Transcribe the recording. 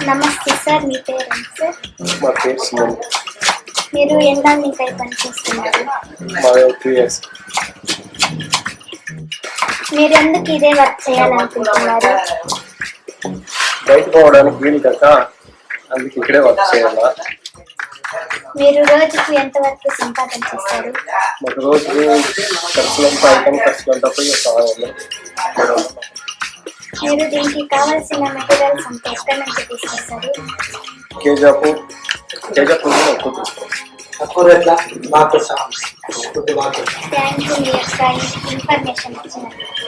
నమస్తే సార్, మీ పేరు సార్? మా పేరు సుమన్. మీరు ఎన్నాళ్ళు ఇంకా పని చేస్తున్నారు? మా 3 years. మీరు ఎందుకు ఇదే వర్క్ చేయాలనుకుంటున్నారు? బయట పోవడానికి వీలు కాక అందుకు ఇక్కడే వర్క్ చేయాలా. మీరు రోజుకి ఎంత వరకు సంపాదన చేస్తారు? ఒక రోజు ఖర్చులంతా ఐటమ్ ఖర్చులంతా పోయి కావాలి. మీరు దీనికి కావాల్సిన మెటీరియల్స్ అంతా ఎక్కడి నుంచి తీసుకొస్తారు? కేజాపు నుంచి ఎక్కువ తీసుకోవాలి. థ్యాంక్ యూ మీ యొక్క ఇన్ఫర్మేషన్ ఇచ్చినందుకు.